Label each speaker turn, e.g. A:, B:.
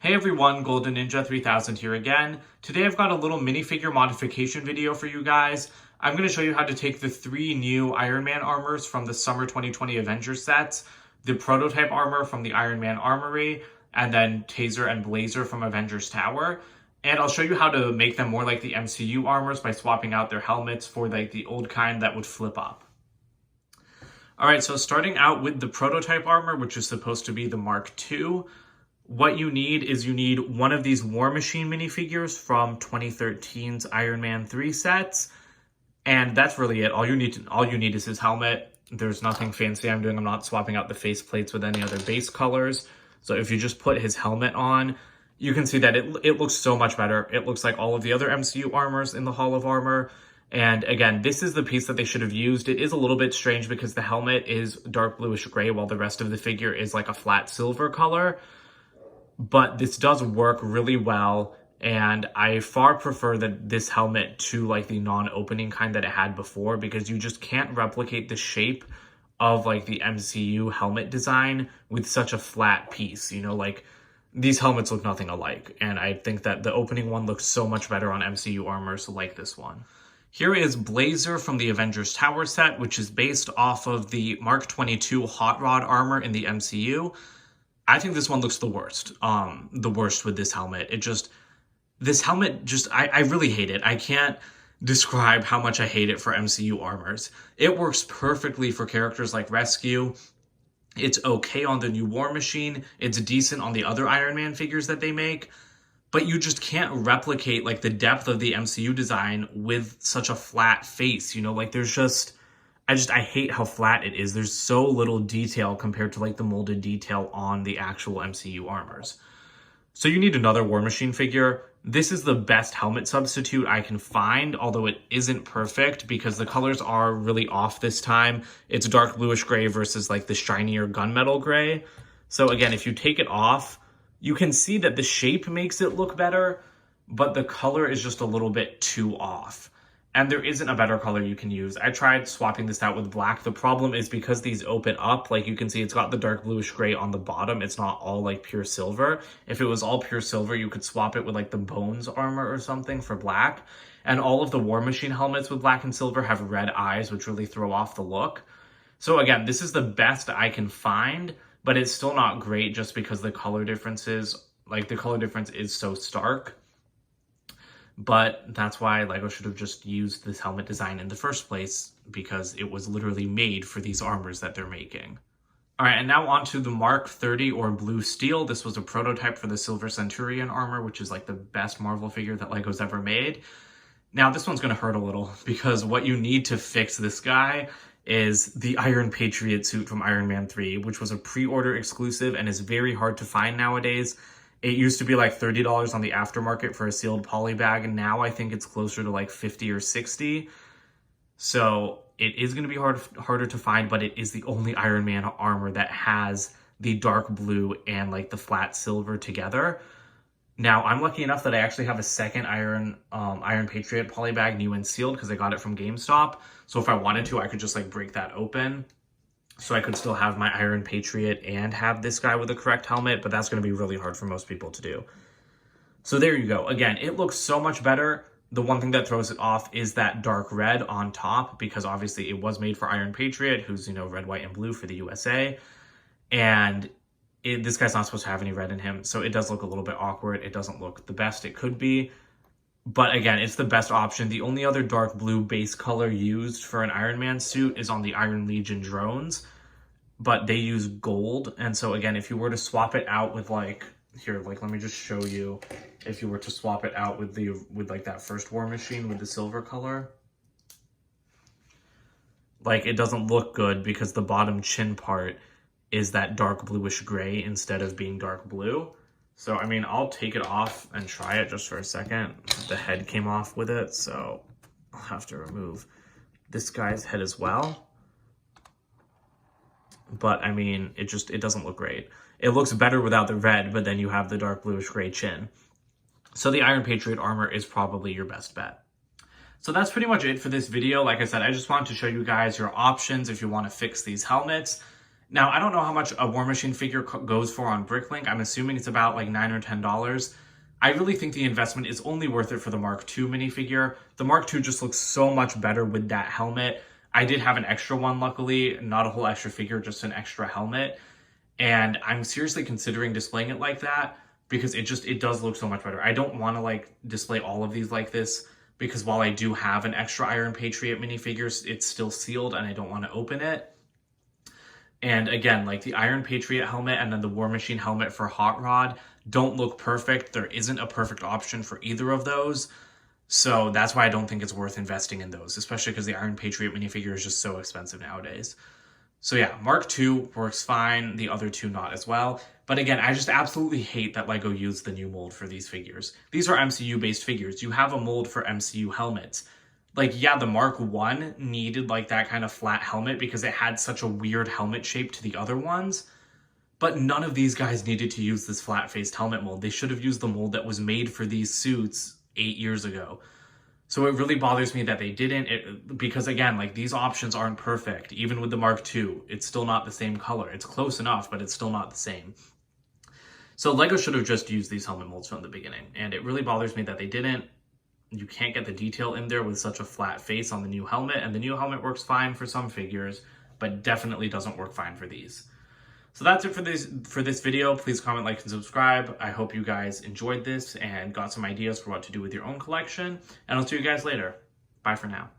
A: Hey everyone, Golden Ninja 3000 here again. Today I've got a little minifigure modification video for you guys. I'm going to show you how to take the 3 new Iron Man armors from the Summer 2020 Avengers sets, the prototype armor from the Iron Man Armory, and then Tazer and Blazer from Avengers Tower. And I'll show you how to make them more like the MCU armors by swapping out their helmets for like the old kind that would flip up. Alright, so starting out with the prototype armor, which is supposed to be the Mark II. What you need is you need one of these War Machine minifigures from 2013's Iron Man 3 sets. And that's really it. All you need is his helmet. There's nothing fancy I'm doing. I'm not swapping out the face plates with any other base colors. So if you just put his helmet on, you can see that it looks so much better. It looks like all of the other MCU armors in the Hall of Armor. And again, this is the piece that they should have used. It is a little bit strange because the helmet is dark bluish gray while the rest of the figure is like a flat silver color. But this does work really well, and I far prefer this helmet to like the non-opening kind that it had before, because you just can't replicate the shape of like the MCU helmet design with such a flat piece. You know, like these helmets look nothing alike, and I think that the opening one looks so much better on MCU armors like this one. Here is Blazer from the Avengers Tower set, which is based off of the Mark 22 Hot Rod armor in the MCU. I think this one looks the worst with this helmet. I really hate it. I can't describe how much I hate it for MCU armors. It works perfectly for characters like Rescue. It's okay on the new War Machine. It's decent on the other Iron Man figures that they make. But you just can't replicate like the depth of the MCU design with such a flat face. You know, like I hate how flat it is. There's so little detail compared to like the molded detail on the actual MCU armors. So you need another War Machine figure. This is the best helmet substitute I can find, although it isn't perfect because the colors are really off this time. It's dark bluish gray versus like the shinier gunmetal gray. So again, if you take it off, you can see that the shape makes it look better, but the color is just a little bit too off. And there isn't a better color you can use. I tried swapping this out with black. The problem is because these open up, like you can see it's got the dark bluish gray on the bottom. It's not all like pure silver. If it was all pure silver, you could swap it with like the Bones armor or something for black. And all of the War Machine helmets with black and silver have red eyes, which really throw off the look. So again, this is the best I can find, but it's still not great just because the color difference is so stark. But that's why LEGO should have just used this helmet design in the first place, because it was literally made for these armors that they're making. Alright, and now on to the Mark 30 or Blue Steel. This was a prototype for the Silver Centurion armor, which is like the best Marvel figure that LEGO's ever made. Now this one's going to hurt a little, because what you need to fix this guy is the Iron Patriot suit from Iron Man 3, which was a pre-order exclusive and is very hard to find nowadays. It used to be like $30 on the aftermarket for a sealed poly bag, and now I think it's closer to like $50 or $60. So it is going to be harder to find, but it is the only Iron Man armor that has the dark blue and like the flat silver together. Now, I'm lucky enough that I actually have a second Iron Patriot poly bag, new and sealed, because I got it from GameStop. So if I wanted to, I could just like break that open. So I could still have my Iron Patriot and have this guy with the correct helmet, but that's going to be really hard for most people to do. So there you go. Again, it looks so much better. The one thing that throws it off is that dark red on top, because obviously it was made for Iron Patriot, who's, you know, red, white, and blue for the USA. And this guy's not supposed to have any red in him, so it does look a little bit awkward. It doesn't look the best it could be. But again, it's the best option. The only other dark blue base color used for an Iron Man suit is on the Iron Legion drones, but they use gold. And so again, if you were to swap it out with like, here, like let me just show you, if you were to swap it out with like that first War Machine with the silver color, like it doesn't look good because the bottom chin part is that dark bluish gray instead of being dark blue. So, I mean, I'll take it off and try it just for a second. The head came off with it, so I'll have to remove this guy's head as well. But, I mean, it doesn't look great. It looks better without the red, but then you have the dark bluish gray chin. So the Iron Patriot armor is probably your best bet. So that's pretty much it for this video. Like I said, I just wanted to show you guys your options if you want to fix these helmets. Now, I don't know how much a War Machine figure goes for on Bricklink. I'm assuming it's about like $9 or $10. I really think the investment is only worth it for the Mark II minifigure. The Mark II just looks so much better with that helmet. I did have an extra one, luckily, not a whole extra figure, just an extra helmet. And I'm seriously considering displaying it like that because it does look so much better. I don't want to like display all of these like this because while I do have an extra Iron Patriot minifigures, it's still sealed and I don't want to open it. And again, like the Iron Patriot helmet and then the War Machine helmet for Hot Rod don't look perfect. There isn't a perfect option for either of those. So that's why I don't think it's worth investing in those, especially because the Iron Patriot minifigure is just so expensive nowadays. So yeah, Mark II works fine, the other two not as well. But again, I just absolutely hate that LEGO used the new mold for these figures. These are MCU-based figures. You have a mold for MCU helmets. Like, yeah, the Mark I needed like that kind of flat helmet because it had such a weird helmet shape to the other ones. But none of these guys needed to use this flat-faced helmet mold. They should have used the mold that was made for these suits 8 years ago. So it really bothers me that they didn't, because again, like these options aren't perfect. Even with the Mark II, it's still not the same color. It's close enough, but it's still not the same. So LEGO should have just used these helmet molds from the beginning. And it really bothers me that they didn't. You can't get the detail in there with such a flat face on the new helmet, and the new helmet works fine for some figures, but definitely doesn't work fine for these. So that's it for this video. Please comment, like, and subscribe. I hope you guys enjoyed this and got some ideas for what to do with your own collection, and I'll see you guys later. Bye for now.